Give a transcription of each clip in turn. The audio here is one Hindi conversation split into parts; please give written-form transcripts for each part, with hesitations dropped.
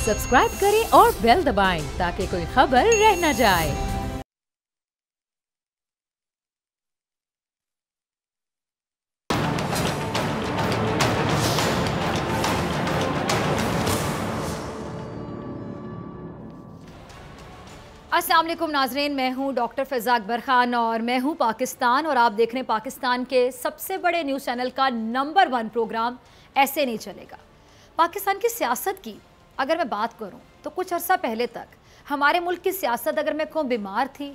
सब्सक्राइब करें और बेल दबाएं ताकि कोई खबर रह न जाए। अस्सलाम वालेकुम नाजरीन, मैं हूं डॉक्टर फ़िज़ा अकबर ख़ान और मैं हूं पाकिस्तान और आप देख रहे हैं पाकिस्तान के सबसे बड़े न्यूज़ चैनल का नंबर 1 प्रोग्राम ऐसे नहीं चलेगा। पाकिस्तान की सियासत की अगर मैं बात करूं तो कुछ अर्सा पहले तक हमारे मुल्क की सियासत अगर मैं कहूँ बीमार थी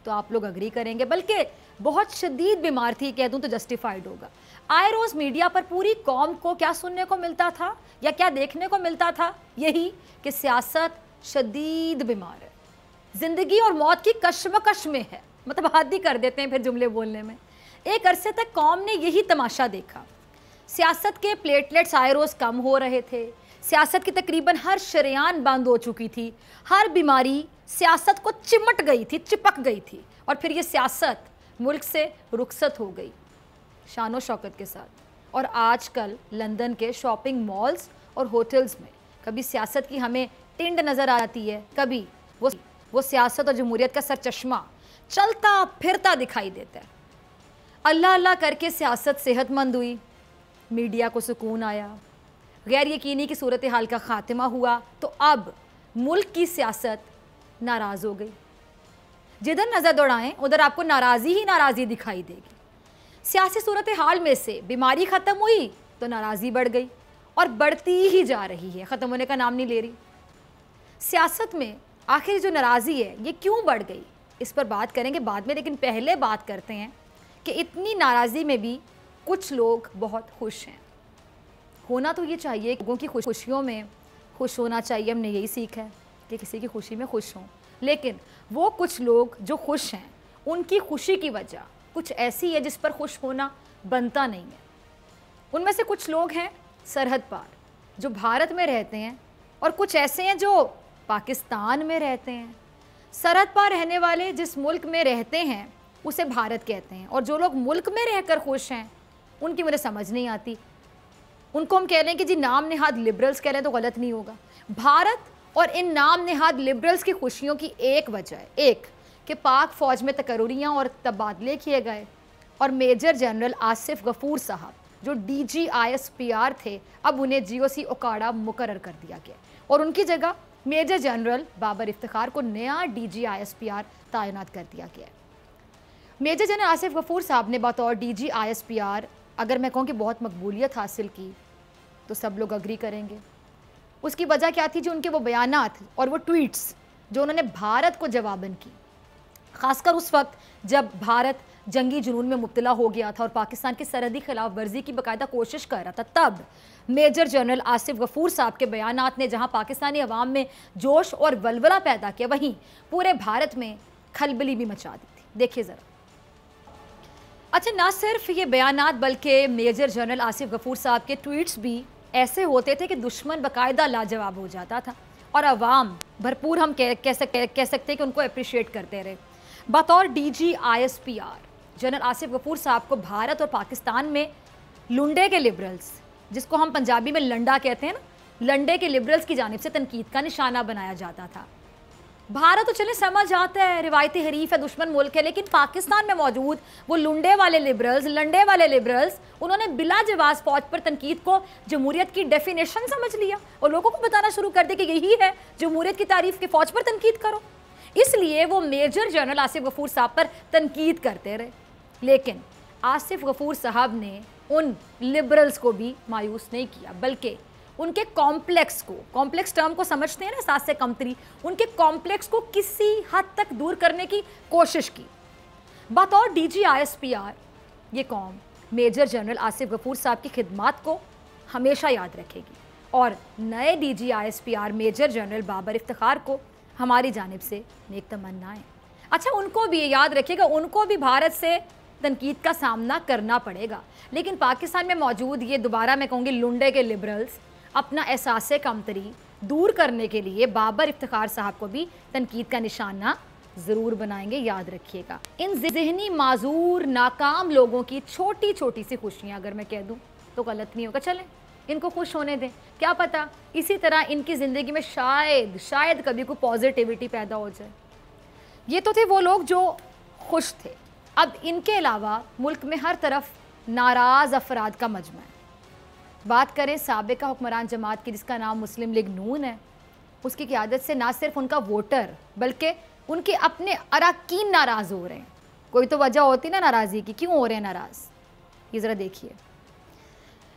तो आप लोग अग्री करेंगे, बल्कि बहुत शदीद बीमार थी कह दूँ तो जस्टिफाइड होगा। आए रोज़ मीडिया पर पूरी कौम को क्या सुनने को मिलता था या क्या देखने को मिलता था, यही कि सियासत शदीद बीमार है, जिंदगी और मौत की कश्मकश में है। मतलब हद ही कर देते हैं फिर जुमले बोलने में। एक अरसे तक कौम ने यही तमाशा देखा। सियासत के प्लेटलेट्स आए रोज़ कम हो रहे थे, सियासत की तकरीबन हर शरेआन बंद हो चुकी थी, हर बीमारी सियासत को चिमट गई थी, चिपक गई थी और फिर ये सियासत मुल्क से रुखसत हो गई शानो शौकत के साथ। और आजकल लंदन के शॉपिंग मॉल्स और होटल्स में कभी सियासत की हमें टिंड नज़र आती है, कभी वो सियासत और जमहूरियत का सरचश्मा चलता फिरता दिखाई देता है। अल्लाह अल्लाह करके सियासत सेहतमंद हुई, मीडिया को सुकून आया, गैर यकीनी की सूरत हाल का खात्मा हुआ, तो अब मुल्क की सियासत नाराज़ हो गई। जिधर नज़र दौड़ाएं उधर आपको नाराज़ी ही नाराज़ी दिखाई देगी। सियासी सूरत हाल में से बीमारी ख़त्म हुई तो नाराज़ी बढ़ गई और बढ़ती ही जा रही है, ख़त्म होने का नाम नहीं ले रही। सियासत में आखिर जो नाराज़ी है ये क्यों बढ़ गई, इस पर बात करेंगे बाद में, लेकिन पहले बात करते हैं कि इतनी नाराज़ी में भी कुछ लोग बहुत खुश हैं। होना तो ये चाहिए, लोगों की खुशियों में खुश होना चाहिए, हमने यही सीखा है कि किसी की खुशी में खुश हों। लेकिन वो कुछ लोग जो खुश हैं उनकी खुशी की वजह कुछ ऐसी है जिस पर खुश होना बनता नहीं है। उनमें से कुछ लोग हैं सरहद पार जो भारत में रहते हैं और कुछ ऐसे हैं जो पाकिस्तान में रहते हैं। सरहद पार रहने वाले जिस मुल्क में रहते हैं उसे भारत कहते हैं, और जो लोग मुल्क में रहकर खुश हैं उनकी मुझे समझ नहीं आती। उनको हम कह लें कि जी नाम नेहाद लिबरल्स कह लें तो गलत नहीं होगा। भारत और इन नाम नेहाद लिबरल्स की खुशियों की एक वजह है, एक कि पाक फ़ौज में तकर्रियाँ और तबादले किए गए और मेजर जनरल आसिफ गफूर साहब जो DGISPR थे अब उन्हें GOC ओकाड़ा मुकर्रर कर दिया गया और उनकी जगह मेजर जनरल बाबर इफ्तिखार को नया DGISPR तैनात कर दिया गया। मेजर जनरल आसिफ गफूर साहब ने बतौर DGISPR अगर मैं कहूँ कि बहुत मकबूलियत हासिल की तो सब लोग अग्री करेंगे। उसकी वजह क्या थी, जो उनके वो बयानात और वो ट्वीट्स जो उन्होंने भारत को जवाबन की, ख़ासकर उस वक्त जब भारत जंगी जुनून में मुब्तला हो गया था और पाकिस्तान की सरहदी खिलाफ वर्जी की बाकायदा कोशिश कर रहा था, तब मेजर जनरल आसिफ गफूर साहब के बयानात ने जहां पाकिस्तानी अवाम में जोश और वलवला पैदा किया, वहीं पूरे भारत में खलबली भी मचा दी थी। देखिए ज़रा। अच्छा, ना सिर्फ ये बयानात बल्कि मेजर जनरल आसिफ गफूर साहब के ट्वीट्स भी ऐसे होते थे कि दुश्मन बाकायदा लाजवाब हो जाता था और अवाम भरपूर हम कह सकते हैं कि उनको अप्रिशिएट करते रहे। बतौर DGISPR जनरल आसिफ गफूर साहब को भारत और पाकिस्तान में लुंडे के लिबरल्स, जिसको हम पंजाबी में लंडा कहते हैं ना, लंडे के लिबरल्स की जानिब से तनकीद का निशाना बनाया जाता था। भारत तो चले समझ आता है, रिवायती हरीफ है, दुश्मन मुल्क है, लेकिन पाकिस्तान में मौजूद वो लुंडे वाले लिबरल्स, लंडे वाले लिबरल्स, उन्होंने बिला जवाज़ फ़ौज पर तनकीद को जमहूरियत की डेफिनेशन समझ लिया और लोगों को बताना शुरू कर दिया कि यही है जमहूरियत की तारीफ, के फ़ौज पर तनकीद करो। इसलिए वो मेजर जनरल आसिफ गफूर साहब पर तनकीद करते रहे, लेकिन आसिफ गफूर साहब ने उन लिबरल्स को भी मायूस नहीं किया, बल्कि उनके कॉम्प्लेक्स को, कॉम्प्लेक्स टर्म को समझते हैं ना, सात से कमतरी, उनके कॉम्प्लेक्स को किसी हद तक दूर करने की कोशिश की। बतौर DGISPR ये कौम मेजर जनरल आसिफ गफूर साहब की खिदमात को हमेशा याद रखेगी और नए DGISPR major general Babar Iftikhar को हमारी जानिब से नेक तमन्नाएं। अच्छा, उनको भी याद रखिएगा, उनको भी भारत से तनकीद का सामना करना पड़ेगा, लेकिन पाकिस्तान में मौजूद ये दोबारा मैं कहूँगी लुंडे के लिबरल्स अपना एहसास कमतरी दूर करने के लिए बाबर इफ्तिखार साहब को भी तनकीद का निशाना ज़रूर बनाएंगे, याद रखिएगा। इन ज़हनी माजूर नाकाम लोगों की छोटी छोटी सी खुशियाँ अगर मैं कह दूँ तो गलत नहीं होगा। चलें इनको खुश होने दें, क्या पता इसी तरह इनकी ज़िंदगी में शायद कभी कोई पॉजिटिविटी पैदा हो जाए। ये तो थे वो लोग जो खुश थे। अब इनके अलावा मुल्क में हर तरफ नाराज़ अफराद का मजमा है। बात करें साबिका हुक्मरान जमात की जिसका नाम मुस्लिम लीग नून है, उसकी क़यादत से ना सिर्फ उनका वोटर बल्कि उनके अपने अरकान नाराज़ हो रहे हैं। कोई तो वजह होती ना नाराज़गी की, क्यों हो रहे हैं नाराज़, ये ज़रा देखिए।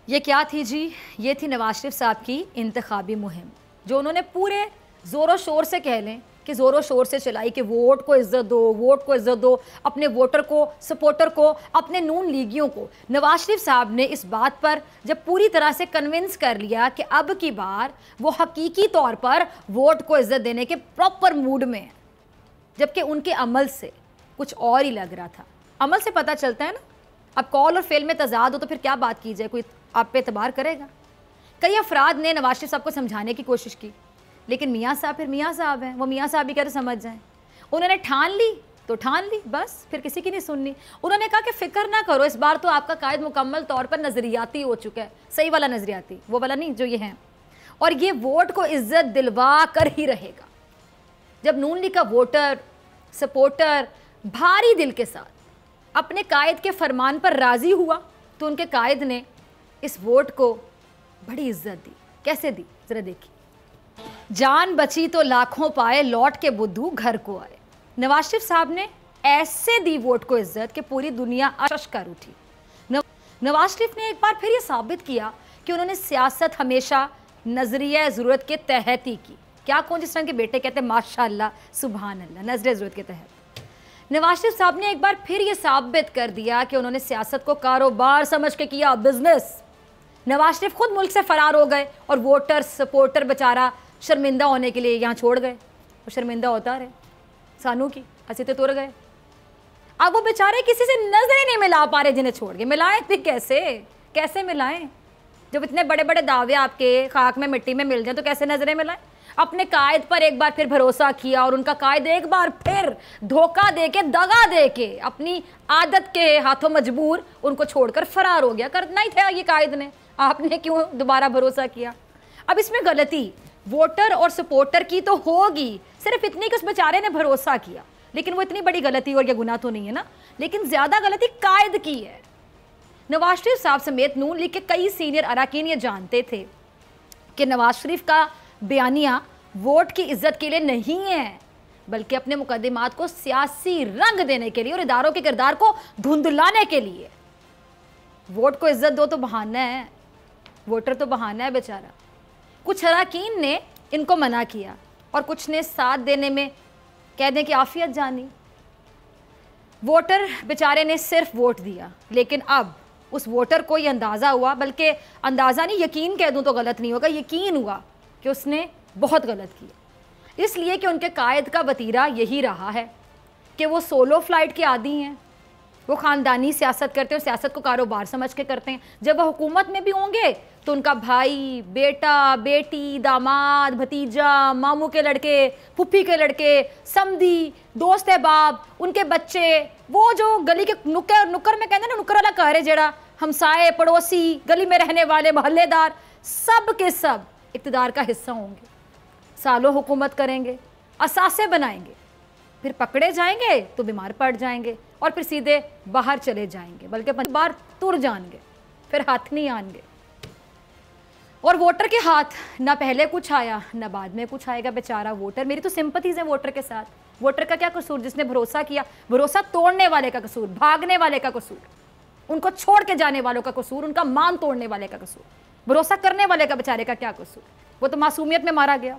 ये क्या थी जी, ये थी नवाज शरीफ साहब की इंतखाबी मुहिम, जो उन्होंने पूरे ज़ोरों शोर से कह लें कि ज़ोरों शोर से चलाई कि वोट को इज़्ज़त दो, वोट को इज़्ज़त दो, अपने वोटर को, सपोर्टर को, अपने नून लीगियों को। नवाज शरीफ साहब ने इस बात पर जब पूरी तरह से कन्विंस कर लिया कि अब की बार वो हकीकी तौर पर वोट को इज़्ज़त देने के प्रॉपर मूड में है, जबकि उनके अमल से कुछ और ही लग रहा था। अमल से पता चलता है ना, अब कॉल और फेल में तजाद हो तो फिर क्या बात की जाए, कोई आप पे एतबार करेगा। कई अफराद ने नवाज शरीफ साहब को समझाने की कोशिश की, लेकिन मियाँ साहब फिर मियाँ साहब हैं, वो मियाँ साहब ही कहते समझ जाएं। उन्होंने ठान ली तो ठान ली, बस फिर किसी की नहीं सुननी। उन्होंने कहा कि फ़िक्र ना करो, इस बार तो आपका कायद मुकम्मल तौर पर नज़रियाती हो चुका है, सही वाला नज़रियाती, वो वाला नहीं जो ये हैं, और ये वोट को इज़्ज़त दिलवा कर ही रहेगा। जब नून लीग का वोटर सपोर्टर भारी दिल के साथ अपने कायद के फरमान पर राज़ी हुआ तो उनके कायद ने इस वोट को बड़ी इज्जत दी। कैसे दी, ज़रा देखिए। जान बची तो लाखों पाए, लौट के बुद्धू घर को आए। नवाज शरीफ साहब ने ऐसे दी वोट को इज्जत कि पूरी दुनिया अशश कर उठी। नवाज शरीफ ने एक बार फिर ये साबित किया कि उन्होंने सियासत हमेशा नजरिया ज़रूरत के तहत ही की। क्या कौन जिस तरह के बेटे कहते हैं माशाअल्लाह सुभान अल्लाह, नजरिया ज़रूरत के तहत। नवाज शरीफ साहब ने एक बार फिर ये साबित कर दिया कि उन्होंने सियासत को कारोबार समझ के किया, बिजनेस। नवाज शरीफ खुद मुल्क से फरार हो गए और वोटर सपोर्टर बेचारा शर्मिंदा होने के लिए यहाँ छोड़ गए। वो शर्मिंदा होता रहे, सानू की ऐसे तो तुर गए। अब वो बेचारे किसी से नजरें नहीं मिला पा रहे जिन्हें छोड़ के। मिलाएं भी कैसे मिलाएं, जब इतने बड़े बड़े दावे आपके खाक में मिट्टी में मिल जाए तो कैसे नजरें मिलाएं। अपने कायद पर एक बार फिर भरोसा किया और उनका कायद एक बार फिर धोखा देके, दगा देके, अपनी आदत के हाथों मजबूर उनको छोड़कर फरार हो गया। करना ही था ये कायद ने, आपने क्यों दोबारा भरोसा किया। अब इसमें गलती वोटर और सपोर्टर की तो होगी, सिर्फ इतनी कि उस बेचारे ने भरोसा किया, लेकिन वो इतनी बड़ी गलती और ये गुनाह तो नहीं है ना, लेकिन ज्यादा गलती कायद की है। नवाज शरीफ साहब समेत नून लीग के कई सीनियर अरकान ये जानते थे कि नवाज शरीफ का बयानिया वोट की इज्जत के लिए नहीं है, बल्कि अपने मुकदमात को सियासी रंग देने के लिए और इदारों के किरदार को धुंधलाने के लिए। वोट को इज्जत दो तो बहाना है, वोटर तो बहाना है बेचारा। कुछ अरकान ने इनको मना किया और कुछ ने साथ देने में कह दें कि आफियत जानी। वोटर बेचारे ने सिर्फ वोट दिया, लेकिन अब उस वोटर को ये अंदाज़ा हुआ, बल्कि अंदाज़ा नहीं यकीन कह दूँ तो गलत नहीं होगा, यकीन हुआ कि उसने बहुत गलत किया। इसलिए कि उनके कायद का वतीरा यही रहा है कि वो सोलो फ्लाइट के आदी हैं, वो ख़ानदानी सियासत करते हैं और सियासत को कारोबार समझ के करते हैं। जब वह हुकूमत में भी होंगे तो उनका भाई, बेटा, बेटी, दामाद, भतीजा, मामू के लड़के, फुफ्फी के लड़के, समधी, दोस्त अहबाब, उनके बच्चे, वो जो गली के नुक्कर में कहते हैं ना, नुक्कर वाला घर है जड़ा, हमसाए, पड़ोसी, गली में रहने वाले मोहल्लेदार, सब के सब इक़्तिदार का हिस्सा होंगे। सालों हुकूमत करेंगे, असासे बनाएंगे, फिर पकड़े जाएंगे तो बीमार पड़ जाएंगे और फिर सीधे बाहर चले जाएंगे, बल्कि बार तुर जाएंगे, फिर हाथ नहीं आएंगे। और वोटर के हाथ ना पहले कुछ आया ना बाद में कुछ आएगा बेचारा वोटर। मेरी तो सिंपथीज है वोटर के साथ। वोटर का क्या कसूर, जिसने भरोसा किया, भरोसा तोड़ने वाले का कसूर, भागने वाले का कसूर, उनको छोड़ के जाने वालों का कसूर, उनका मान तोड़ने वाले का कसूर, भरोसा करने वाले का बेचारे का क्या कसूर। वो तो मासूमियत में मारा गया।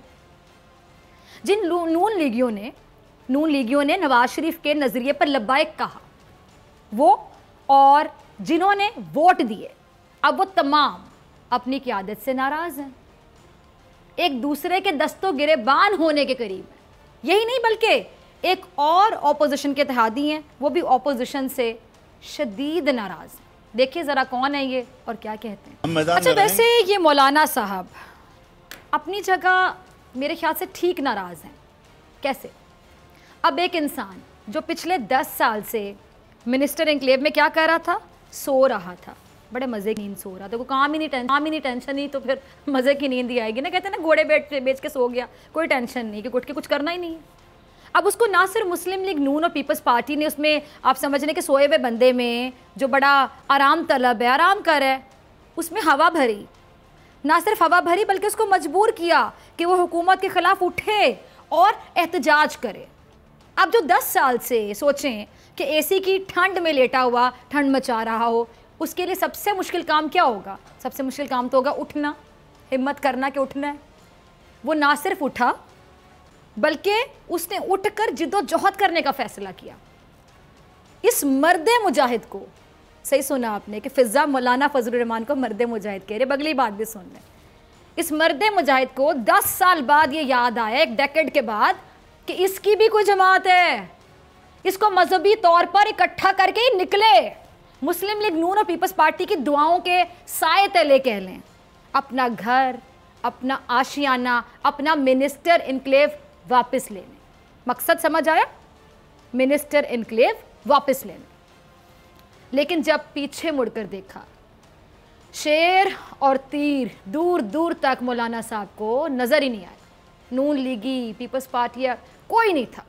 जिन नून लीगियों ने नवाज शरीफ के नजरिए पर लब्बाइक कहा, वो और जिन्होंने वोट दिए, अब वो तमाम अपनी क़यादत से नाराज हैं, एक दूसरे के दस्तों गिरेबान होने के करीब है। यही नहीं बल्कि एक और ऑपोजिशन के इत्तेहादी हैं, वो भी ऑपोजिशन से शदीद नाराज हैं। देखिए ज़रा कौन है ये और क्या कहते हैं। अच्छा, वैसे ये मौलाना साहब अपनी जगह मेरे ख्याल से ठीक नाराज़ हैं। कैसे? अब एक इंसान जो पिछले 10 साल से मिनिस्टर एनक्लेव में क्या कर रहा था, सो रहा था, बड़े मज़े की नींद सो रहा, देखो काम ही नहीं टेंशन ही, तो फिर मज़े की नींद ही आएगी ना। कहते हैं ना घोड़े बेच के सो गया, कोई टेंशन नहीं कि उठ के कुछ करना ही नहीं है। अब उसको ना सिर्फ मुस्लिम लीग नून और पीपल्स पार्टी ने उसमें, आप समझ लें कि सोए हुए बंदे में जो बड़ा आराम तलब है, आराम कर है, उसमें हवा भरी, ना सिर्फ हवा भरी बल्कि उसको मजबूर किया कि वो हुकूमत के ख़िलाफ़ उठे और एहतजाज करे। अब जो 10 साल से सोचें कि एसी की ठंड में लेटा हुआ ठंड मचा रहा हो, उसके लिए सबसे मुश्किल काम क्या होगा? सबसे मुश्किल काम तो होगा उठना, हिम्मत करना कि उठना है। वो ना सिर्फ उठा बल्कि उसने उठकर जिद्दोजहद करने का फ़ैसला किया। इस मर्दे मुजाहिद को, सही सुना आपने कि फ़िज़ा मौलाना फजलुर रहमान को मर्दे मुजाहिद कह रहे, अगली बात भी सुन लें। इस मर्दे मुजाहिद को 10 साल बाद ये याद आया, एक डेकेड के बाद, कि इसकी भी कोई जमात है। इसको मजहबी तौर पर इकट्ठा करके ही निकले। मुस्लिम लीग नून और पीपल्स पार्टी की दुआओं के साए तले कह लें, अपना घर, अपना आशियाना, अपना मिनिस्टर इनक्लेव वापस लेने। मकसद समझ आया? मिनिस्टर इनक्लेव वापस लेने। लेकिन जब पीछे मुड़कर देखा, शेर और तीर दूर दूर तक मौलाना साहब को नज़र ही नहीं आया। नून लीगी, पीपल्स पार्टी कोई नहीं था,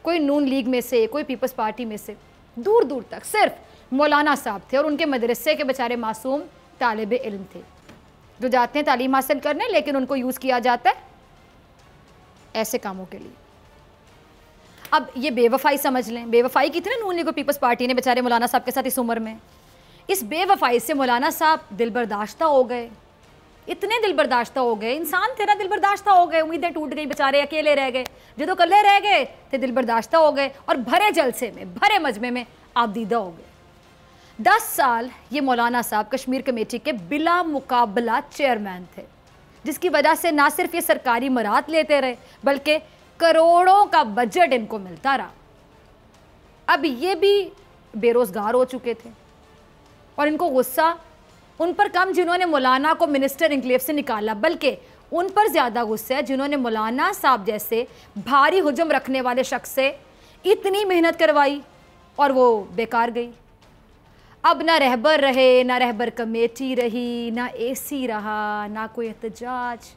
कोई नून लीग में से, कोई पीपल्स पार्टी में से, दूर दूर तक सिर्फ मौलाना साहब थे और उनके मदरसे के बेचारे मासूम तालिब इल्म थे जो जाते हैं तालीम हासिल करने, लेकिन उनको यूज़ किया जाता है ऐसे कामों के लिए। अब ये बेवफाई समझ लें, बेवफाई की थी ना नून लीग और पीपल्स पार्टी ने बेचारे मौलाना साहब के साथ इस उम्र में। इस बेवफाई से मौलाना साहब दिल बर्दाश्ता हो गए, इतने दिल बर्दाश्ता हो गए, इंसान थे ना, दिल बर्दाश्ता हो गए, उम्मीदें टूट गई, बेचारे अकेले रह गए, जो कल्ले रह गए थे दिल बर्दाश्ता हो गए और भरे जलसे में, भरे मजमे में आबदीदा हो गए। 10 साल ये मौलाना साहब कश्मीर कमेटी के बिला मुकाबला चेयरमैन थे, जिसकी वजह से ना सिर्फ ये सरकारी मरात लेते रहे बल्कि करोड़ों का बजट इनको मिलता रहा। अब ये भी बेरोजगार हो चुके थे और इनको गुस्सा उन पर कम जिन्होंने मौलाना को मिनिस्टर इनक्लेव से निकाला, बल्कि उन पर ज़्यादा गुस्सा है जिन्होंने मौलाना साहब जैसे भारी हुजम रखने वाले शख्स से इतनी मेहनत करवाई और वो बेकार गई। अब ना रहबर रहे, ना रहबर कमेटी रही, ना एसी रहा, ना कोई एहतजाज।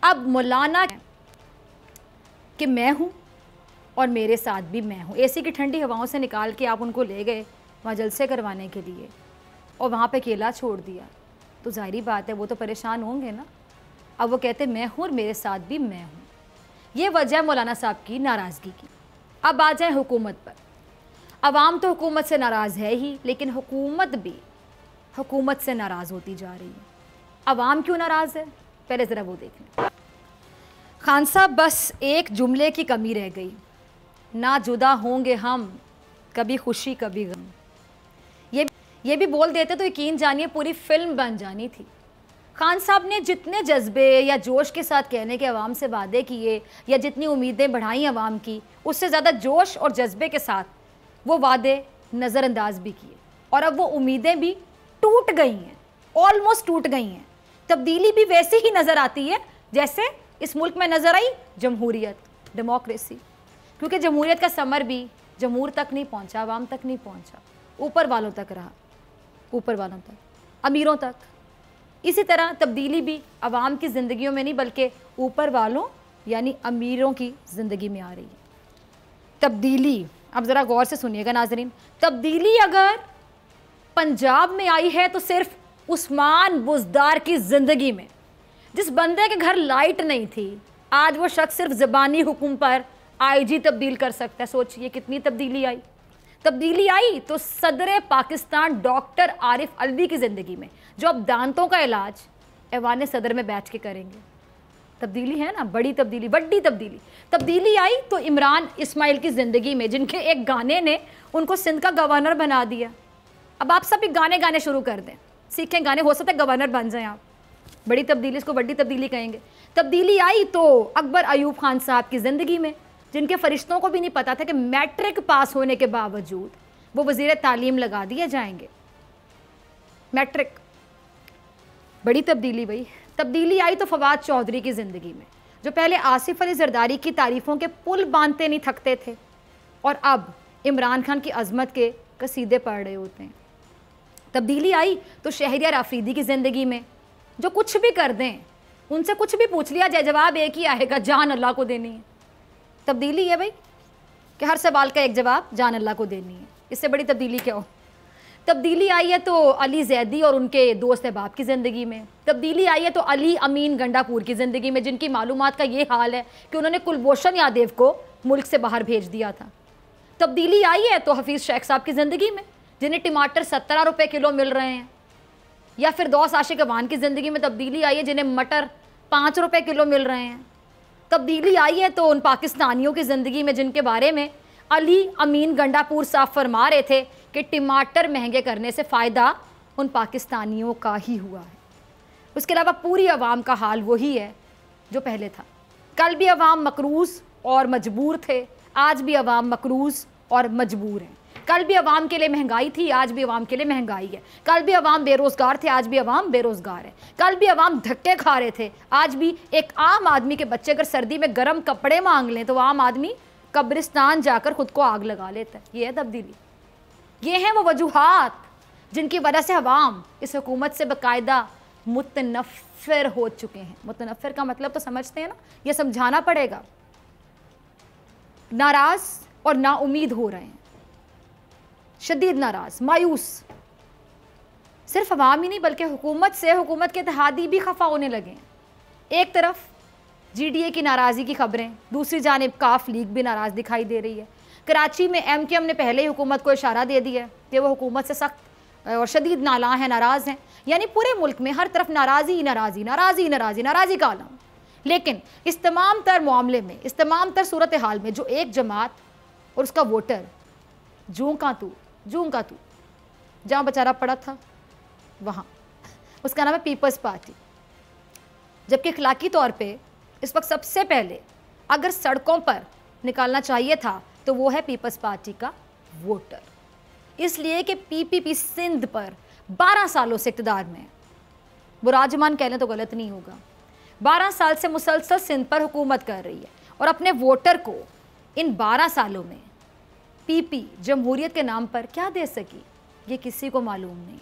अब मौलाना कि मैं हूँ और मेरे साथ भी मैं हूँ। एसी की ठंडी हवाओं से निकाल के आप उनको ले गए वहाँ जलसे करवाने के लिए और वहाँ पे अकेला छोड़ दिया, तो जाहिर बात है वो तो परेशान होंगे ना। अब वो कहते मैं हूँ और मेरे साथ भी मैं हूँ। ये वजह है मौलाना साहब की नाराज़गी की। अब आ जाए हुकूमत पर। अवाम तो हुकूमत से नाराज़ है ही, लेकिन हुकूमत भी हुकूमत से नाराज़ होती जा रही है। अवाम क्यों नाराज़ है, पहले ज़रा वो देख लें। खान साहब, बस एक जुमले की कमी रह गई, ना जुदा होंगे हम, कभी खुशी कभी गम। ये भी बोल देते तो यकीन जानिए पूरी फिल्म बन जानी थी। खान साहब ने जितने जज्बे या जोश के साथ कहने के अवाम से वादे किए या जितनी उम्मीदें बढ़ाई अवाम की, उससे ज़्यादा जोश और जज्बे के साथ वो वादे नज़रअंदाज भी किए और अब वो उम्मीदें भी टूट गई हैं, ऑलमोस्ट टूट गई हैं। तब्दीली भी वैसे ही नज़र आती है जैसे इस मुल्क में नज़र आई जमहूरियत, डेमोक्रेसी, क्योंकि जमहूरियत का समर भी जमहूर तक नहीं पहुंचा, आवाम तक नहीं पहुंचा, ऊपर वालों तक रहा, ऊपर वालों तक, अमीरों तक। इसी तरह तब्दीली भी आवाम की ज़िंदगियों में नहीं बल्कि ऊपर वालों यानी अमीरों की ज़िंदगी में आ रही है तब्दीली। अब ज़रा गौर से सुनिएगा नाज़रीन, तब्दीली अगर पंजाब में आई है तो सिर्फ उस्मान बुज़दार की ज़िंदगी में। जिस बंदे के घर लाइट नहीं थी, आज वो शख्स सिर्फ ज़बानी हुक्म पर आईजी तब्दील कर सकता है। सोचिए कितनी तब्दीली आई। तब्दीली आई तो सदर पाकिस्तान डॉक्टर आरिफ अलवी की ज़िंदगी में, जो अब दांतों का इलाज ऐवान सदर में बैठ के करेंगे। तब्दीली है ना, बड़ी तब्दीली, बड़ी तब्दीली। तब्दीली आई तो इमरान इस्माइल की ज़िंदगी में, जिनके एक गाने ने उनको सिंध का गवर्नर बना दिया। अब आप सब भी गाने गाने शुरू कर दें, सीखें गाने, हो सकता है गवर्नर बन जाएं आप। बड़ी तब्दीली, इसको बड़ी तब्दीली कहेंगे। तब्दीली आई तो अकबर अयूब खान साहब की ज़िंदगी में, जिनके फरिश्तों को भी नहीं पता था कि मैट्रिक पास होने के बावजूद वो वज़ीर तालीम लगा दिए जाएंगे। मैट्रिक, बड़ी तब्दीली भाई। तब्दीली आई तो फवाद चौधरी की ज़िंदगी में, जो पहले आसिफ अली जरदारी की तारीफ़ों के पुल बांधते नहीं थकते थे और अब इमरान खान की अज़मत के कसीदे पढ़ रहे होते हैं। तब्दीली आई तो शहरियार आफरीदी की ज़िंदगी में, जो कुछ भी कर दें, उनसे कुछ भी पूछ लिया जाए, जवाब एक ही आएगा, जान अल्लाह को देनी है। तब्दीली है भाई कि हर सवाल का एक जवाब जान अल्लाह को देनी है। इससे बड़ी तब्दीली क्या हो। तब्दीली आई है तो अली जैदी और उनके दोस्त अहबाब की ज़िंदगी में। तब्दीली आई है तो अली अमीन गंडापुर की ज़िंदगी में, जिनकी मालूमात का ये हाल है कि उन्होंने कुलभूषण यादव को मुल्क से बाहर भेज दिया था। तब्दीली आई है तो हफीज़ शेख साहब की ज़िंदगी में, जिन्हें टमाटर 17 रुपये किलो मिल रहे हैं। या फिर दोस्त आशिक अवान की ज़िंदगी में तब्दीली आई है, जिन्हें मटर 5 रुपये किलो मिल रहे हैं। तब्दीली आई है तो उन पाकिस्तानियों की ज़िंदगी में जिनके बारे में अली अमीन गंडापुर साहब फरमा रहे थे कि टमाटर महंगे करने से फ़ायदा उन पाकिस्तानियों का ही हुआ है। उसके अलावा पूरी अवाम का हाल वही है जो पहले था। कल भी अवाम मकरूज़ और मजबूर थे, आज भी अवाम मकरूज़ और मजबूर हैं। कल भी अवाम के लिए महंगाई थी, आज भी अवाम के लिए महंगाई है। कल भी अवाम बेरोज़गार थे, आज भी अवाम बेरोज़गार है। कल भी अवाम धक्के खा रहे थे, आज भी एक आम आदमी के बच्चे अगर सर्दी में गर्म कपड़े मांग लें तो आम आदमी कब्रिस्तान जाकर खुद को आग लगा लेता है। ये है तब्दीली। ये हैं वो वजूहात जिनकी वजह से अवाम इस हुकूमत से बाकायदा मुतनफ़िर हो चुके हैं। मुतनफ़िर का मतलब तो समझते हैं ना, ये समझाना पड़ेगा। नाराज़ और नाउमीद हो रहे हैं, शदीद नाराज़, मायूस। सिर्फ अवाम ही नहीं बल्कि हुकूमत से, हुकूमत के इत्तेहादी भी खफा होने लगे हैं। एक तरफ GDA की नाराज़गी की खबरें, दूसरी जानिब काफ लीग भी नाराज़ दिखाई दे रही है। कराची में MQM ने पहले ही हुकूमत को इशारा दे दिया है कि वो हुकूमत से सख्त और शदीद नाला हैं, नाराज़ हैं। यानी पूरे मुल्क में हर तरफ नाराज़ी नाराज़ी नाराज़ी नाराज़ी नाराज़ी का आलम। लेकिन इस तमाम तर मामले में, इस तमाम तर सूरत हाल में जो एक जमात और उसका वोटर जूं का तू जहाँ बेचारा पड़ा था वहाँ, उसका नाम है पीपल्स पार्टी। जबकि अखलाकी तौर पे इस वक्त सबसे पहले अगर सड़कों पर निकालना चाहिए था तो वो है पीपल्स पार्टी का वोटर। इसलिए कि PPP सिंध पर 12 सालों से इक़्तिदार में, वो राजमान कह लें तो गलत नहीं होगा, 12 साल से मुसलसल सिंध पर हुकूमत कर रही है और अपने वोटर को इन 12 सालों में PP जमहूरियत के नाम पर क्या दे सकी, ये किसी को मालूम नहीं।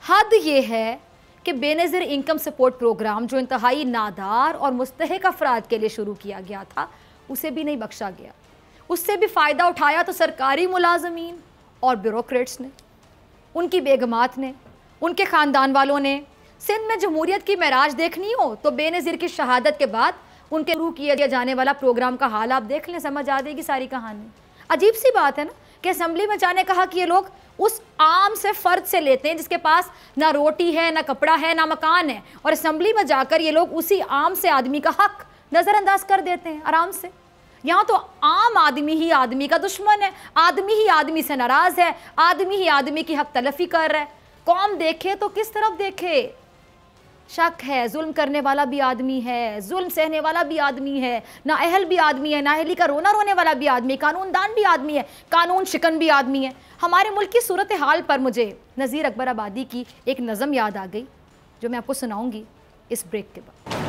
हद ये है कि बेनज़ीर इनकम सपोर्ट प्रोग्राम जो इंतहाई नादार और मुस्तहिक अफराद के लिए शुरू किया गया था, उसे भी नहीं बख्शा गया। उससे भी फ़ायदा उठाया तो सरकारी मुलाजमीन और ब्यूरोक्रेट्स ने, उनकी बेगमात ने, उनके ख़ानदान वालों ने। सिंध में जमहूरियत की महराज देखनी हो तो बेनज़ीर की शहादत के बाद उनके शुरू किया जाने वाला प्रोग्राम का हाल आप देख लें, समझ आ जाएगी सारी कहानी। अजीब सी बात है ना कि असम्बली में जाने कहा कि ये लोग उस आम से फ़र्द से लेते हैं जिसके पास ना रोटी है, ना कपड़ा है, ना मकान है, और असम्बली में जाकर ये लोग उसी आम से आदमी का हक नज़रअंदाज कर देते हैं आराम से। यहाँ तो आम आदमी ही आदमी का दुश्मन है, आदमी ही आदमी से नाराज़ है, आदमी ही आदमी की हक तलफी कर रहा है। कौम देखे तो किस तरफ देखे, शक है, जुल्म करने वाला भी आदमी है, जुल्म सहने वाला भी आदमी है, नाअहल भी आदमी है, नाअहली का रोना रोने वाला भी आदमी है, कानूनदान भी आदमी है, कानून शिकन भी आदमी है। हमारे मुल्क की सूरत हाल पर मुझे नज़ीर अकबर आबादी की एक नज़म याद आ गई जो मैं आपको सुनाऊंगी इस ब्रेक के बाद।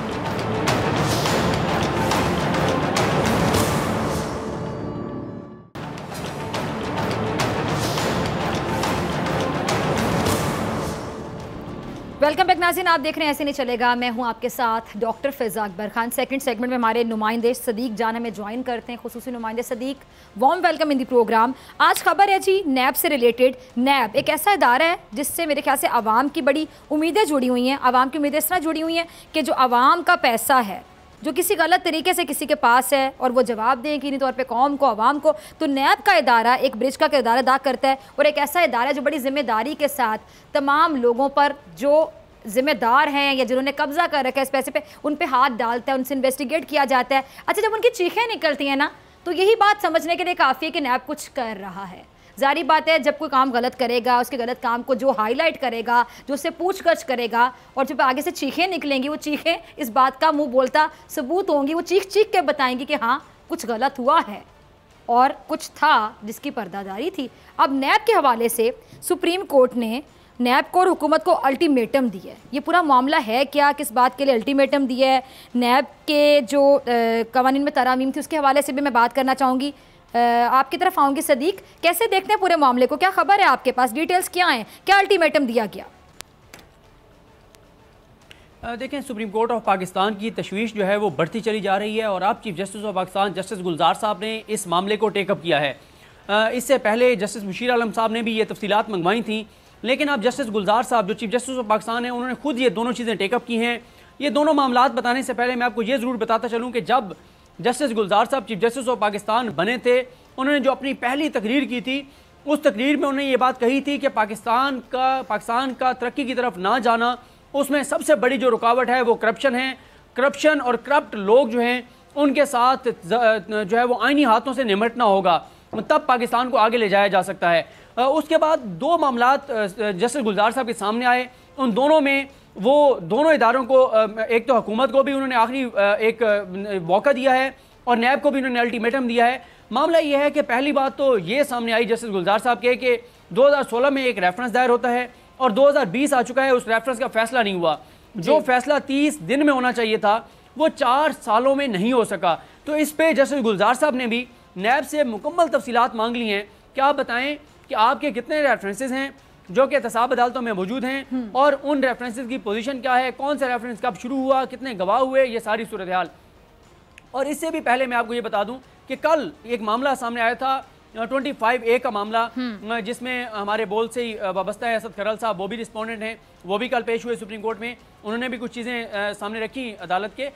वेलकम बैक नाज़रीन, आप देख रहे हैं ऐसे नहीं चलेगा। मैं हूं आपके साथ doctor Faiza Akbar Khan. Second segment में हमारे नुमाइंदे सदीक जान हमें ज्वाइन करते हैं, खुसूसी नुमाइंदे Sadiq, warm welcome in the programme. आज खबर है जी नैब से रिलेटेड। नैब एक ऐसा इदारा है जिससे मेरे ख्याल से आवाम की बड़ी उम्मीदें जुड़ी हुई हैं। आवाम की उम्मीदें इस तरह जुड़ी हुई हैं कि जो आवाम का पैसा है जो किसी गलत तरीके से किसी के पास है और वो जवाब दें कि तौर पे कौम को, आवाम को, तो नैब का इदारा एक ब्रिज का किरदार अदा करता है और एक ऐसा इदारा है जो बड़ी जिम्मेदारी के साथ तमाम लोगों पर जो जिम्मेदार हैं या जिन्होंने कब्जा कर रखा है इस पैसे पे, उन पे हाथ डालता है, उनसे इन्वेस्टिगेट किया जाता है। अच्छा, जब उनकी चीखें निकलती हैं ना तो यही बात समझने के लिए काफ़ी है कि नैब कुछ कर रहा है। जारी बात है, जब कोई काम गलत करेगा, उसके गलत काम को जो हाईलाइट करेगा, जो उससे पूछगछ करेगा और जब आगे से चीखें निकलेंगी, वो चीखें इस बात का मुंह बोलता सबूत होंगी, वो चीख चीख के बताएंगी कि हाँ कुछ गलत हुआ है और कुछ था जिसकी पर्दादारी थी। अब नैब के हवाले से सुप्रीम कोर्ट ने नैब को और हुकूमत को अल्टीमेटम दिया है। ये पूरा मामला है क्या, किस बात के लिए अल्टीमेटम दिया है? नैब के जो कवानीन में तरामीम थी उसके हवाले से भी मैं बात करना चाहूँगी। आपकी तरफ आऊँगी सदीक, कैसे देखते हैं पूरे मामले को, क्या खबर है आपके पास, डिटेल्स क्या हैं, क्या अल्टीमेटम दिया गया? देखें, सुप्रीम कोर्ट ऑफ पाकिस्तान की तशवीश जो है वो बढ़ती चली जा रही है और अब chief justice of Pakistan justice Gulzar साहब ने इस मामले को टेकअप किया है। इससे पहले जस्टिस मुशीर आलम साहब ने भी ये तफसीलात मंगवाई थी, लेकिन अब जस्टिस गुलजार साहब जो चीफ जस्टिस ऑफ पाकिस्तान है उन्होंने खुद ये दोनों चीज़ें टेकअप की हैं। ये दोनों मामलात बताने से पहले मैं आपको ये ज़रूर बताता चलूँ कि जब जस्टिस गुलजार साहब चीफ जस्टिस ऑफ पाकिस्तान बने थे, उन्होंने जो अपनी पहली तकरीर की थी, उस तकरीर में उन्होंने ये बात कही थी कि पाकिस्तान का तरक्की की तरफ ना जाना, उसमें सबसे बड़ी जो रुकावट है वो करप्शन है। करप्शन और करप्ट लोग जो हैं उनके साथ जो है वो आईनी हाथों से निमटना होगा, तब पाकिस्तान को आगे ले जाया जा सकता है। उसके बाद दो मामलात जस्टिस गुलजार साहब के सामने आए, उन दोनों में वो दोनों इदारों को, एक तो हुकूमत को भी उन्होंने आखिरी एक मौका दिया है और नैब को भी उन्होंने अल्टीमेटम दिया है। मामला ये है कि पहली बात तो ये सामने आई जस्टिस गुलजार साहब के कि 2016 में एक रेफरेंस दायर होता है और 2020 आ चुका है, उस रेफरेंस का फैसला नहीं हुआ। जो फैसला 30 दिन में होना चाहिए था वो 4 सालों में नहीं हो सका। तो इस पे जस्टिस गुलजार साहब ने भी नैब से मुकम्मल तफसीलात मांग ली हैं कि आप बताएं कि आपके कितने रेफरेंसेस हैं जो कि एहतसाब अदालतों में मौजूद हैं और उन रेफरेंसेस की पोजीशन क्या है, कौन सा रेफरेंस कब शुरू हुआ, कितने गवाह हुए, ये सारी सूरत हाल। और इससे भी पहले मैं आपको ये बता दूं कि कल एक मामला सामने आया था 25A का मामला, जिसमें हमारे बोल से ही वाबस्ता है असद खरल साहब, वो भी रिस्पोंडेंट हैं, वो भी कल पेश हुए सुप्रीम कोर्ट में, उन्होंने भी कुछ चीज़ें सामने रखी अदालत के।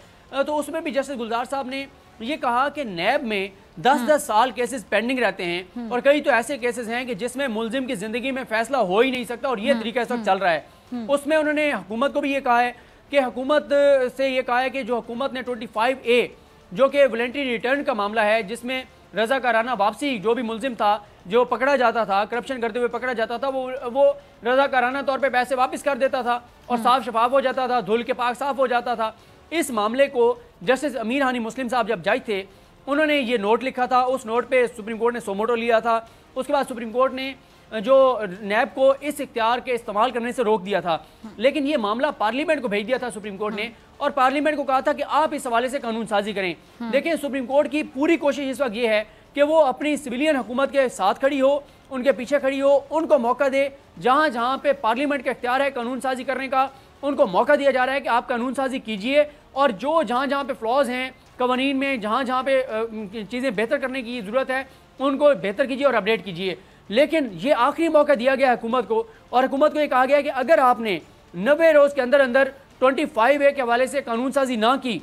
तो उसमें भी जस्टिस गुलजार साहब ने ये कहा कि नैब में 10-10 साल केसेस पेंडिंग रहते हैं और कई तो ऐसे केसेस हैं कि जिसमें मुलजिम की ज़िंदगी में फैसला हो ही नहीं सकता और ये तरीका इस वक्त चल रहा है। उसमें उन्होंने हुकूमत को भी ये कहा है कि हुकूमत से ये कहा है कि जो हुकूमत ने 25A जो कि वॉलंटरी रिटर्न का मामला है, जिसमें रज़ाकाराना वापसी, जो भी मुलजिम था जो पकड़ा जाता था, करप्शन करते हुए पकड़ा जाता था, वो रज़ाकाराना तौर पे पैसे वापस कर देता था और साफ शफाफ हो जाता था, धुल के पाक साफ हो जाता था। इस मामले को जस्टिस अमीर हानी मुस्लिम साहब जब जज थे, उन्होंने ये नोट लिखा था, उस नोट पे सुप्रीम कोर्ट ने सोमोटो लिया था। उसके बाद सुप्रीम कोर्ट ने जो नैब को इस इख्तियार के इस्तेमाल करने से रोक दिया था, लेकिन ये मामला पार्लियामेंट को भेज दिया था सुप्रीम कोर्ट ने और पार्लियामेंट को कहा था कि आप इस हवाले से कानून साजी करें। देखिए, सुप्रीम कोर्ट की पूरी कोशिश इस वक्त ये है कि वो अपनी सिविलियन हुकूमत के साथ खड़ी हो, उनके पीछे खड़ी हो, उनको मौका दे। जहाँ जहाँ पे पार्लियामेंट का इख्तियार है कानून साजी करने का, उनको मौका दिया जा रहा है कि आप कानून साजी कीजिए और जो जहाँ जहाँ पे फ्लॉज हैं कवानीन में, जहाँ जहाँ पे चीज़ें बेहतर करने की ज़रूरत है, उनको बेहतर कीजिए और अपडेट कीजिए। लेकिन ये आखिरी मौका दिया गया हुकूमत को और हुकूमत को ये कहा गया कि अगर आपने 90 रोज़ के अंदर अंदर 25A के हवाले से कानून साजी ना की,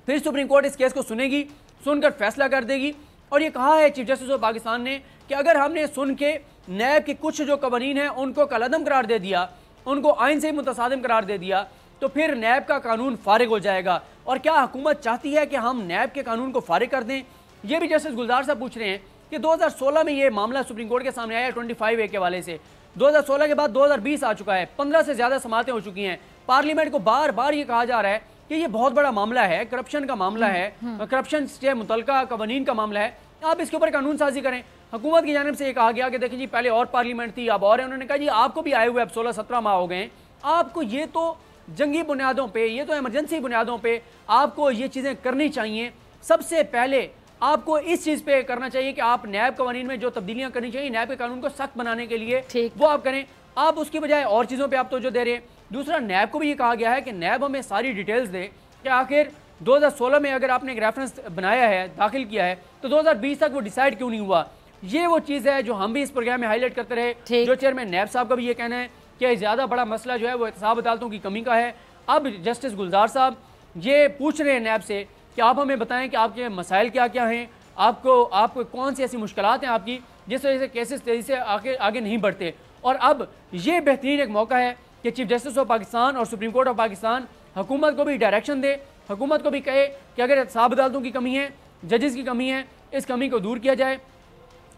फिर सुप्रीम कोर्ट इस केस को सुनेगी, सुनकर फैसला कर देगी। और ये कहा है चीफ जस्टिस ऑफ पाकिस्तान ने कि अगर हमने सुन के नैब के कुछ जो कवानीन हैं उनको कलअदम करार दे दिया, उनको आइन से मुतसादिम करार दे दिया, तो फिर नैब का कानून फारिग हो जाएगा। और क्या हुकूमत चाहती है कि हम नैब के कानून को फारिग कर दें? ये भी जस्टिस गुलजार साहब पूछ रहे हैं कि 2016 में ये मामला सुप्रीम कोर्ट के सामने आया 25A के हवाले से। 2016 के बाद 2020 आ चुका है, 15 से ज़्यादा समातें हो चुकी हैं। पार्लियामेंट को बार बार ये कहा जा रहा है कि ये बहुत बड़ा मामला है, करप्शन का मामला है, करप्शन से मुतल्लिका कवानीन का मामला है, आप इसके ऊपर कानून साजी करें। हुकूमत की जानिब से ये कहा गया कि देखिए जी, पहले और पार्लियामेंट थी, अब और है। उन्होंने कहा जी आपको भी आए हुए अब 16-17 माह हो गए, आपको ये तो जंगी बुनियादों पे, ये तो इमरजेंसी बुनियादों पे आपको ये चीज़ें करनी चाहिए। सबसे पहले आपको इस चीज़ पे करना चाहिए कि आप नैब कवानीन में जो तब्दीलियाँ करनी चाहिए, नैब के कानून को सख्त बनाने के लिए वो आप करें। आप उसकी बजाय और चीज़ों पे आप तवज्जो दे रहे हैं। दूसरा, नैब को भी ये कहा गया है कि नैब हमें सारी डिटेल्स दे कि आखिर 2016 में अगर आपने एक रेफरेंस बनाया है, दाखिल किया है, तो 2020 तक वो डिसाइड क्यों नहीं हुआ। ये वो चीज़ है जो हम भी इस प्रोग्राम में हाईलाइट करते रहे। जो चेयरमैन नैब साहब का भी ये कहना है कि ज़्यादा बड़ा मसला जो है वो एहतसाब अदालतों की कमी का है। अब जस्टिस गुलजार साहब ये पूछ रहे हैं नैब से कि आप हमें बताएं कि आपके मसाइल क्या क्या हैं, आपको कौन सी ऐसी मुश्किलात हैं आपकी जिस वजह से केसेस तेज़ी से आगे नहीं बढ़ते। और अब ये बेहतरीन एक मौका है कि चीफ जस्टिस ऑफ पाकिस्तान और सुप्रीम कोर्ट ऑफ पाकिस्तान हुकूमत को भी डायरेक्शन दे, हुकूमत को भी कहे कि अगर एहतसाब अदालतों की कमी है, जजेस की कमी है, इस कमी को दूर किया जाए।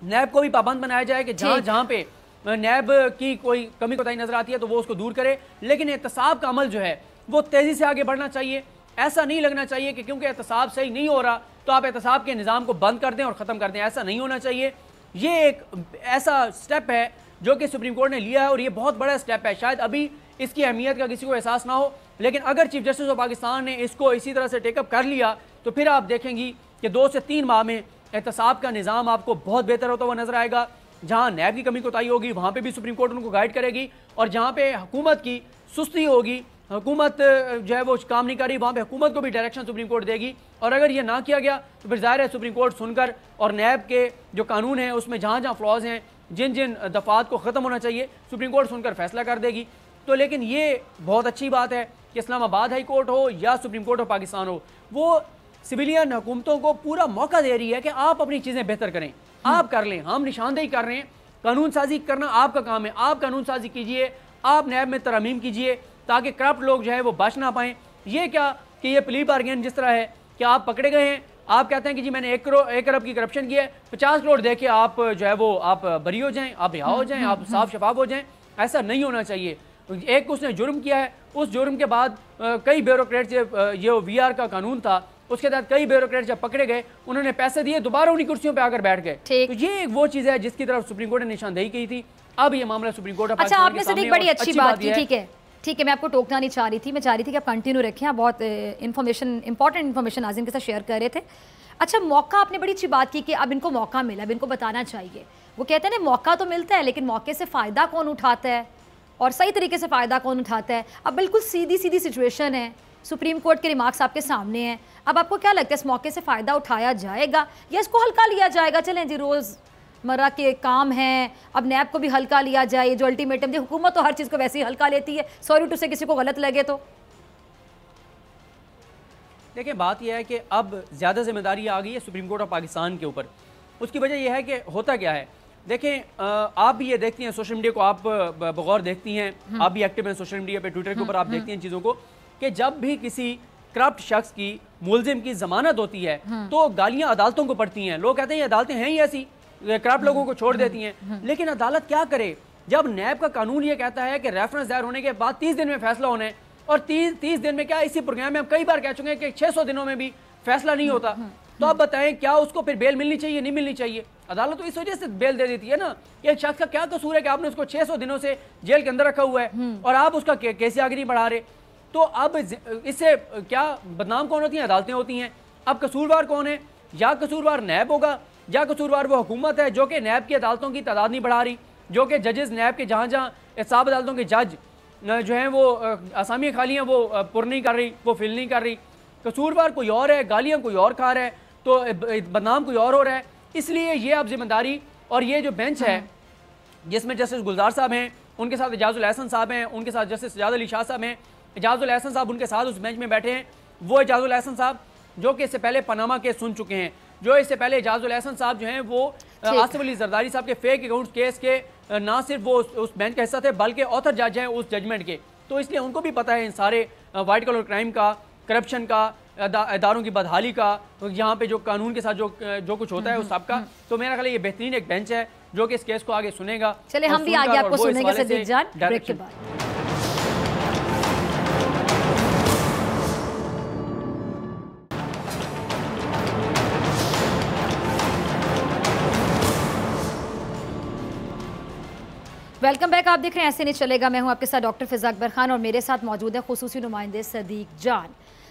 नैब को भी पाबंद बनाया जाए कि जहाँ जहाँ पे नैब की कोई कमी कोताही नजर आती है तो वो उसको दूर करे। लेकिन एहतसाब का अमल जो है वो तेज़ी से आगे बढ़ना चाहिए। ऐसा नहीं लगना चाहिए कि क्योंकि एहतसाब सही नहीं हो रहा तो आप एहतसाब के निज़ाम को बंद कर दें और ख़त्म कर दें। ऐसा नहीं होना चाहिए। ये एक ऐसा स्टेप है जो कि सुप्रीम कोर्ट ने लिया है और ये बहुत बड़ा स्टेप है। शायद अभी इसकी अहमियत का किसी को एहसास ना हो, लेकिन अगर चीफ जस्टिस ऑफ पाकिस्तान ने इसको इसी तरह से टेकअप कर लिया तो फिर आप देखेंगी कि 2 से 3 माह में एहतसाब का निज़ाम आपको बहुत बेहतर होता हुआ नजर आएगा। जहाँ नैब की कमी कोताही होगी वहाँ पे भी सुप्रीम कोर्ट उनको गाइड करेगी, और जहाँ पे हुकूमत की सुस्ती होगी, हुकूमत जो है वो काम नहीं कर रही, वहाँ पे हुकूमत को भी डायरेक्शन सुप्रीम कोर्ट देगी। और अगर ये ना किया गया तो फिर जाहिर है सुप्रीम कोर्ट सुनकर और नैब के जो कानून है उसमें जहाँ जहाँ फ्लॉज हैं, जिन जिन दफ़ात को ख़त्म होना चाहिए, सुप्रीम कोर्ट सुनकर फैसला कर देगी। तो लेकिन ये बहुत अच्छी बात है कि इस्लामाबाद हाई कोर्ट हो या सुप्रीम कोर्ट ऑफ पाकिस्तान हो, वो सिविलियन हुकूमतों को पूरा मौका दे रही है कि आप अपनी चीज़ें बेहतर करें, आप कर लें। हम निशानदेही कर रहे हैं, कानून साजी करना आपका काम है, आप कानून साजी कीजिए, आप नैब में तरमीम कीजिए ताकि करप्ट लोग जो है वो बच ना पाएँ। ये क्या कि ये प्ली बार्गेन जिस तरह है कि आप पकड़े गए हैं, आप कहते हैं कि जी मैंने 1 अरब की करप्शन की है, 50 करोड़ दे के आप जो है वो आप बरी हो जाएं, आप रिहा हो जाएं, आप साफ शफाफ हो जाएं। ऐसा नहीं होना चाहिए। एक उसने जुर्म किया है, उस जुर्म के बाद कई ब्यूरोक्रेट ये VR का कानून था, उसके तहत कई ब्यूरोक्रेट जब पकड़े गए उन्होंने पैसे दिए, दोबारा उन्हीं कुर्सियों पे आकर बैठ गए। तो ये वो चीज़ है जिसकी तरफ सुप्रीम कोर्ट ने निशानदेही की थी। अब ये मामला सुप्रीम कोर्ट ऑफ अच्छा, आपने सिद्दीक बड़ी अच्छी बात की, ठीक है ठीक है, मैं आपको टोकना नहीं चाह रही थी, मैं चाह रही थी कि आप कंटिन्यू रखें, आप बहुत इंपॉर्टेंट इन्फॉर्मेशन नाज़रीन के साथ शेयर कर रहे थे। अच्छा, मौका, आपने बड़ी अच्छी बात की कि अब इनको मौका मिला, अब इनको बताना चाहिए। वो कहते हैं ना, मौका तो मिलता है लेकिन मौके से फ़ायदा कौन उठाता है और सही तरीके से फ़ायदा कौन उठाता है। अब बिल्कुल सीधी सीधी सिचुएशन है, सुप्रीम कोर्ट के रिमार्क्स आपके सामने हैं। अब आपको क्या लगता है, इस मौके से फ़ायदा उठाया जाएगा या इसको हल्का लिया जाएगा? चलें जी, रोज़मर्रा के काम हैं, अब नैब को भी हल्का लिया जाए। जो अल्टीमेटम दी, हुकूमत तो हर चीज़ को वैसे ही हल्का लेती है, सॉरी टू से किसी को गलत लगे तो। देखिए, बात यह है कि अब ज़्यादा जिम्मेदारी आ गई है सुप्रीम कोर्ट ऑफ पाकिस्तान के ऊपर। उसकी वजह यह है कि होता क्या है, देखें आप भी ये देखती हैं, सोशल मीडिया को आप बगौर देखती हैं, आप भी एक्टिव हैं सोशल मीडिया पे, ट्विटर के ऊपर आप देखती हैं चीज़ों को, कि जब भी किसी करप्ट शख्स की, मुलजिम की जमानत होती है तो गालियां अदालतों को पड़ती हैं। लोग कहते हैं ये अदालतें हैं ही ऐसी, करप्ट लोगों को छोड़ देती हैं। लेकिन अदालत क्या करे जब नैब का कानून ये कहता है कि रेफरेंस दायर होने के बाद 30 दिन में फैसला होना है, और 30 दिन में क्या, इसी प्रोग्राम में हम कई बार कह चुके हैं कि 600 दिनों में भी फैसला नहीं होता। तो आप बताएं, क्या उसको फिर बेल मिलनी चाहिए, नहीं मिलनी चाहिए? अदालत तो इस वजह से बेल दे देती है ना, कि एक शख्स का क्या कसूर है कि आपने उसको 600 दिनों से जेल के अंदर रखा हुआ है और आप उसका केस आगे नहीं बढ़ा रहे। तो अब इससे क्या बदनाम कौन होती हैं? अदालतें होती हैं। अब कसूरवार कौन है? या कसूरवार नैब होगा या कसूरवार वो हुकूमत है जो कि नैब की अदालतों की तादाद नहीं बढ़ा रही, जो कि जजेस नैब के जहाँ जहाँ एहतसाब अदालतों के जज जो हैं वो आसामी खाली हैं, वो पुर नहीं कर रही, वो फिल नहीं कर रही। कसूरवार कोई और है, गालियाँ कोई और खा रहा है, तो बदनाम कोई और हो रहा है। इसलिए ये अब जिम्मेदारी, और ये जो बेंच है जिसमें जस्टिस गुलजार साहब हैं, उनके साथ एजाजुल एहसन साहब हैं, उनके साथ जस्टिस सजाद अली शाह साहब हैं, एजाजुल एहसन साहब उनके साथ उस बेंच में बैठे हैं। वो एजाजुल एहसन साहब जो कि इससे पहले पनामा केस सुन चुके हैं, जो इससे पहले एजाजुल एहसन साहब जो हैं वो आसिफ अली जरदारी साहब के फेक अकाउंट्स केस के ना सिर्फ वो उस बेंच का हिस्सा थे बल्कि ऑथर जज हैं उस जजमेंट के। तो इसलिए उनको भी पता है इन सारे वाइट कॉलर क्राइम का, करप्शन का, इदारों की बदहाली का, यहाँ पे जो कानून के साथ जो कुछ होता है उस सब का। तो मेरा ख्याल है ये बेहतरीन एक बेंच है जो कि इस केस को आगे सुनेगा। चले हम भी आगे आपको सुनेंगे सिद्दीक जान, ब्रेक के बाद। वेलकम बैक, आप देख रहे हैं ऐसे नहीं चलेगा। मैं हूं आपके साथ डॉक्टर फिजा अकबर खान और मेरे साथ मौजूद है खुसूसी नुमाइंदे सदीक जान।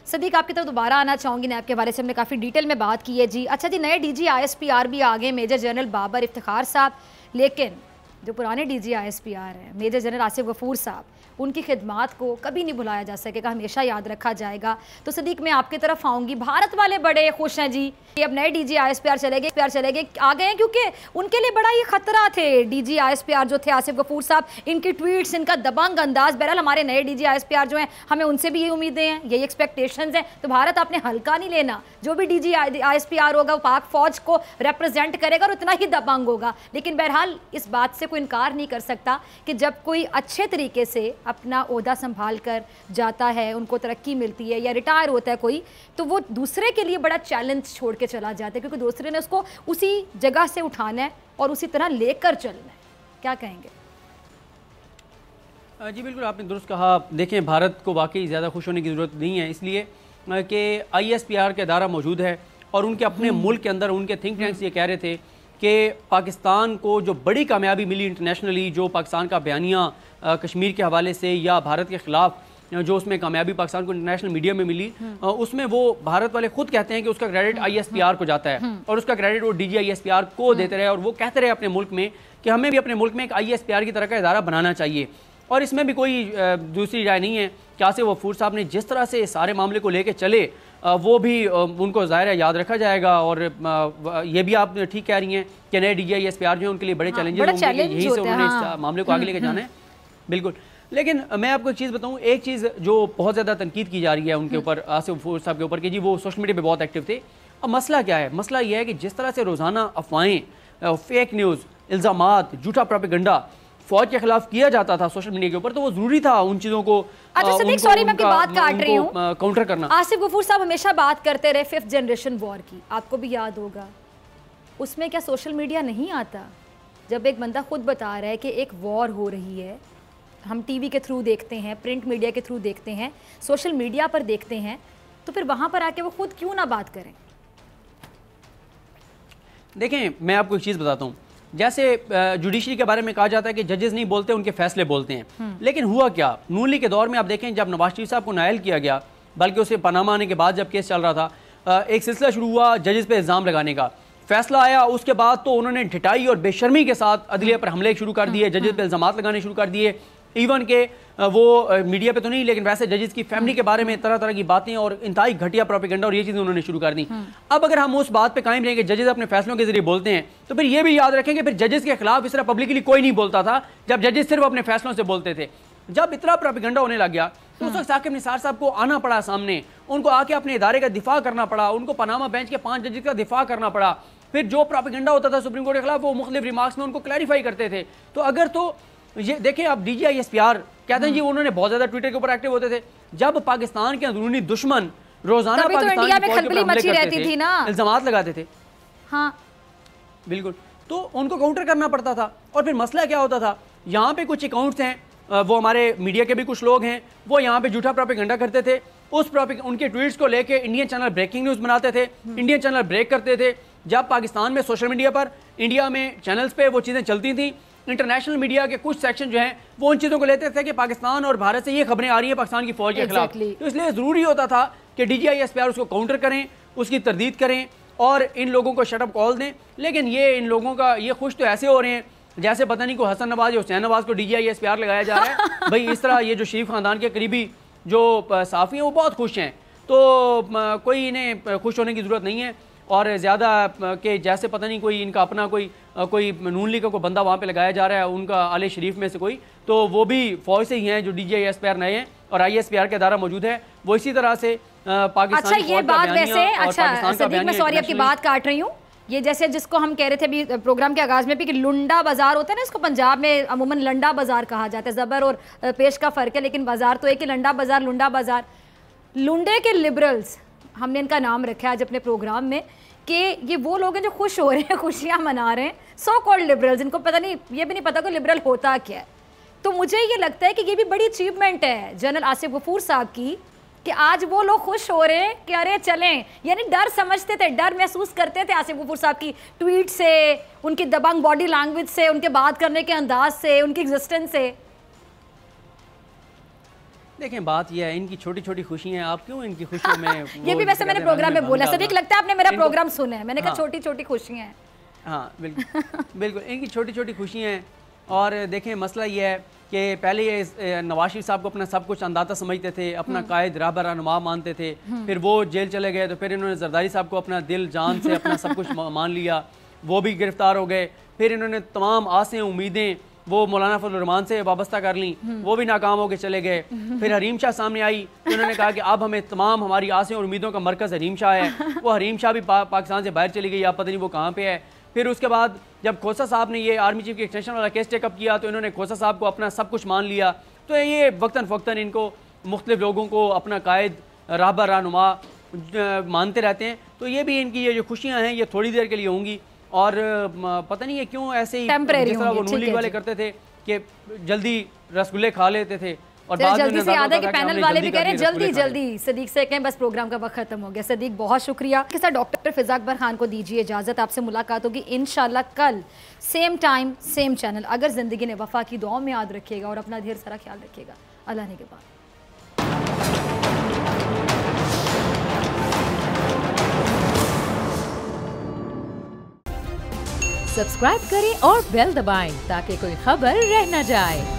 सदीक, आपकी तरफ दोबारा आना चाहूँगी। नैब के बारे से हमने काफ़ी डिटेल में बात की है जी। अच्छा जी, नए DG ISPR भी आ गए, मेजर जनरल बाबर इफ्तिखार साहब, लेकिन जो पुराने DG ISPR हैं मेजर जनरल आसिफ गफूर साहब, उनकी खिदमात को कभी नहीं भुलाया जा सकेगा, हमेशा याद रखा जाएगा। तो सदीक, मैं आपकी तरफ आऊँगी। भारत वाले बड़े खुश हैं जी कि अब नए DG ISPR चले गए आ गए हैं, क्योंकि उनके लिए बड़ा ये खतरा थे DG ISPR जो थे आसिफ गफूर साहब, इनकी ट्वीट्स, इनका दबंग अंदाज। बहरहाल हमारे नए DG ISPR जो हैं, हमें उनसे भी यही उम्मीदें हैं, यही एक्सपेक्टेशंस हैं। तो भारत आपने हल्का नहीं लेना, जो भी DG ISPR होगा वो पाक फौज को रिप्रेजेंट करेगा और उतना ही दबंग होगा। लेकिन बहरहाल इस बात से कोई इनकार नहीं कर सकता कि जब कोई अच्छे तरीके से अपना ओहदा संभाल कर जाता है, उनको तरक्की मिलती है या रिटायर होता है कोई, तो वो दूसरे के लिए बड़ा चैलेंज छोड़ के चला जाता है, क्योंकि दूसरे ने उसको उसी जगह से उठाना है और उसी तरह लेकर चलना है। क्या कहेंगे? जी बिल्कुल, आपने दुरुस्त कहा। देखें, भारत को वाकई ज़्यादा खुश होने की ज़रूरत नहीं है, इसलिए कि ISPR का इदारा मौजूद है और उनके अपने मुल्क के अंदर उनके थिंक टैंक्स ये कह रहे थे कि पाकिस्तान को जो बड़ी कामयाबी मिली इंटरनेशनली, जो पाकिस्तान का बयानिया कश्मीर के हवाले से या भारत के ख़िलाफ़ जो उसमें कामयाबी पाकिस्तान को इंटरनेशनल मीडिया में मिली, उसमें वो भारत वाले खुद कहते हैं कि उसका क्रेडिट ISPR को जाता है और उसका क्रेडिट वो DG ISPR को देते रहे और वो कहते रहे अपने मुल्क में कि हमें भी अपने मुल्क में एक ISPR की तरह का इदारा बनाना चाहिए। और इसमें भी कोई दूसरी राय नहीं है कि आसिफ गफूर साहब ने जिस तरह से सारे मामले को लेकर चले वो भी उनको ज़ाहिर है याद रखा जाएगा। और ये भी आप ठीक कह रही हैं कि नए DG ISPR जो है उनके लिए बड़े चैलेंजेस होंगे, यहीं से उन्होंने इस मामले को आगे लेके जाना है। बिल्कुल, लेकिन मैं आपको एक चीज़ बताऊं, एक चीज़ जो बहुत ज़्यादा तनकीद की जा रही है उनके ऊपर, आसिफ गफूर साहब के ऊपर, कि जी वो सोशल मीडिया पे बहुत एक्टिव थे। अब मसला क्या है? मसला ये है कि जिस तरह से रोज़ाना अफवाहें, फेक न्यूज़, इल्ज़ामात, झूठा प्रोपेगेंडा फौज के खिलाफ किया जाता था सोशल मीडिया के ऊपर, तो वो जरूरी था उन चीज़ों को सॉरी मैं आपकी बात काट रही हूँ, काउंटर करना। आसिफ गफूर साहब हमेशा बात करते रहे 5th जनरेशन वॉर की, आपको भी याद होगा। उसमें क्या सोशल मीडिया नहीं आता? जब एक बंदा खुद बता रहा है कि एक वॉर हो रही है, हम TV के थ्रू देखते हैं, प्रिंट मीडिया के थ्रू देखते हैं, सोशल मीडिया पर देखते हैं, तो फिर वहाँ पर आके वो खुद क्यों ना बात करें? देखें, मैं आपको एक चीज़ बताता हूँ। जैसे जुडिशरी के बारे में कहा जाता है कि जजेस नहीं बोलते, उनके फैसले बोलते हैं, लेकिन हुआ क्या नून लीग के दौर में? आप देखें, जब नवाज शरीफ साहब को नायल किया गया, बल्कि उसे पनामा आने के बाद जब केस चल रहा था, एक सिलसिला शुरू हुआ जजेस पे इल्ज़ाम लगाने का। फैसला आया, उसके बाद तो उन्होंने ढिठाई और बेशर्मी के साथ अदलिया पर हमले शुरू कर दिए, जजेस पे इल्ज़ाम लगाने शुरू कर दिए। इवन के वो मीडिया पे तो नहीं, लेकिन वैसे जजेस की फैमिली के बारे में तरह तरह की बातें और इंतहाई घटिया प्रोपेगेंडा और ये चीज़ें उन्होंने शुरू कर दी। अब अगर हम उस बात पे कायम रहेंगे जजेस अपने फैसलों के जरिए बोलते हैं, तो फिर ये भी याद रखेंगे फिर जजेस के खिलाफ इस तरह पब्लिकली कोई नहीं बोलता था जब जजेस सिर्फ अपने फैसलों से बोलते थे। जब इतना प्रोपेगेंडा होने लग गया तो उस वक्त साकिब निसार साहब को आना पड़ा सामने, उनको आके अपने इदारे का दिफा करना पड़ा, उनको पनामा बेंच के 5 जजेस का दिफा करना पड़ा। फिर जो प्रोपेगेंडा होता था सुप्रीम कोर्ट के खिलाफ, वो मुख्तलिफ रिमार्क्स में उनको क्लैरिफाई करते थे। तो अगर तो ये देखें, आप DG ISPR कहते हैं जी उन्होंने बहुत ज्यादा ट्विटर के ऊपर एक्टिव होते थे। जब पाकिस्तान के अंदरूनी दुश्मन रोजाना पाकिस्तान इंडिया में खलबली मची रहती थी ना, इल्जामात लगाते थे, हाँ बिल्कुल, तो उनको काउंटर करना पड़ता था। और फिर मसला क्या होता था, यहाँ पे कुछ अकाउंट्स हैं, वो हमारे मीडिया के भी कुछ लोग हैं, वो यहाँ पे झूठा प्रोपेगेंडा करते थे। उनके ट्वीट्स को लेके इंडियन चैनल ब्रेकिंग न्यूज़ बनाते थे, इंडियन चैनल ब्रेक करते थे। जब पाकिस्तान में सोशल मीडिया पर, इंडिया में चैनल्स पे वो चीज़ें चलती थी, इंटरनेशनल मीडिया के कुछ सेक्शन जो हैं वो उन चीज़ों को लेते थे कि पाकिस्तान और भारत से ये खबरें आ रही हैं पाकिस्तान की फौज के खिलाफ। तो इसलिए ज़रूरी होता था कि DG ISPR उसको काउंटर करें, उसकी तरदीद करें और इन लोगों को शटअप कॉल दें। लेकिन ये इन लोगों का ये खुश तो ऐसे हो रहे हैं जैसे पता नहीं को हसन नवाज या हुसैन नवाज को DG ISPR लगाया जा रहा है। भाई इस तरह ये जो शरीफ ख़ानदान के करीबी जो साफ़ी हैं वो बहुत खुश हैं, तो कोई इन्हें खुश होने की ज़रूरत नहीं है। और ज़्यादा कि जैसे पता नहीं कोई इनका अपना कोई नून लीग का कोई बंदा वहाँ पे लगाया जा रहा है, उनका आले शरीफ में से कोई, तो वो भी फौज से ही हैं जो DG ISPR नए हैं और ISPR का इदारा मौजूद है। वो इसी तरह से पाकिस्तान अच्छा ये बात वैसे, अच्छा सदीक मैं सॉरी आपकी बात काट रही हूँ, ये जैसे जिसको हम कह रहे थे अभी प्रोग्राम के आगाज़ में भी कि लुंडा बाजार होता है ना, इसको पंजाब में अमूमन लंडा बाजार कहा जाता है। ज़बर और पेश का फ़र्क है, लेकिन बाजार तो एक ही, लंडा बाजार लुंडा बाजार। लुंडे के लिबरल्स हमने इनका नाम रखा है आज अपने प्रोग्राम में कि ये वो लोग हैं जो खुश हो रहे हैं, खुशियाँ मना रहे हैं, सो कॉल्ड लिबरल्स। इनको पता नहीं, ये भी नहीं पता कि लिबरल होता क्या है। तो मुझे ये लगता है कि ये भी बड़ी अचीवमेंट है जनरल आसिफ गफूर साहब की कि आज वो लोग खुश हो रहे हैं कि अरे चलें, यानी डर समझते थे, डर महसूस करते थे आसिफ गफूर साहब की ट्वीट से, उनकी दबंग बॉडी लैंग्वेज से, उनके बात करने के अंदाज से, उनकी एग्जिस्टेंस से। देखें बात यह है, इनकी छोटी छोटी खुशियां, आप क्यों इनकी खुशियों में ये भी वैसे मैंने प्रोग्राम में बोला, सदीक लगता है आपने मेरा प्रोग्राम सुना है, मैंने कहा छोटी छोटी खुशियां हैं। हाँ बिल्कुल बिल्कुल, इनकी छोटी छोटी खुशियां हैं। और देखें मसला ये है कि पहले ये नवाज शरीफ साहब को अपना सब कुछ अंदाज़ा समझते थे, अपना कायद राहबर रहनुमा मानते थे, फिर वो जेल चले गए, तो फिर इन्होंने जरदारी साहब को अपना दिल जान से अपना सब कुछ मान लिया, वो भी गिरफ्तार हो गए। फिर इन्होंने तमाम आसें उम्मीदें वो मौलाना फजल रहमान से वाबस्ता कर ली, वो भी नाकाम होकर चले गए। फिर हरीम शाह सामने आई, तो उन्होंने कहा कि अब हमें तमाम हमारी आसें और उम्मीदों का मरकज़ हरीम शाह है। वो हरीम शाह भी पाकिस्तान से बाहर चली गई, आप पता नहीं वो कहाँ पे है। फिर उसके बाद जब खोसा साहब ने ये आर्मी चीफ के एक्सटेंशन वाला केस टेकअप किया, तो इन्होंने खोसा साहब को अपना सब कुछ मान लिया। तो ये वक्तन फ़क्तन इनको मुख्तलिफ लोगों को अपना कायद राहबर रहनुमा मानते रहते हैं। तो ये भी इनकी ये जो खुशियाँ हैं ये थोड़ी देर के लिए होंगी, और पता नहीं है क्यों ऐसे ही जिस तरह वो नून लीग वाले करते थे कि जल्दी रसगुल्ले खा लेते थे, और जल्दी से याद है कि पैनल वाले भी कह रहे हैं जल्दी जल्दी। सदीक से कहें बस प्रोग्राम का वक्त खत्म हो गया। सदीक बहुत शुक्रिया। के साथ डॉक्टर फिज़ा अकबर खान को दीजिए इजाज़त, आपसे मुलाकात होगी इंशाल्लाह कल सेम टाइम सेम चैनल। अगर ज़िंदगी ने वफ़ा की, दुआओं में याद रखिएगा और अपना ढेर सारा ख्याल रखिएगा। अल्लाह ने के बाद। सब्सक्राइब करें और बेल दबाएं ताकि कोई खबर रह न जाए।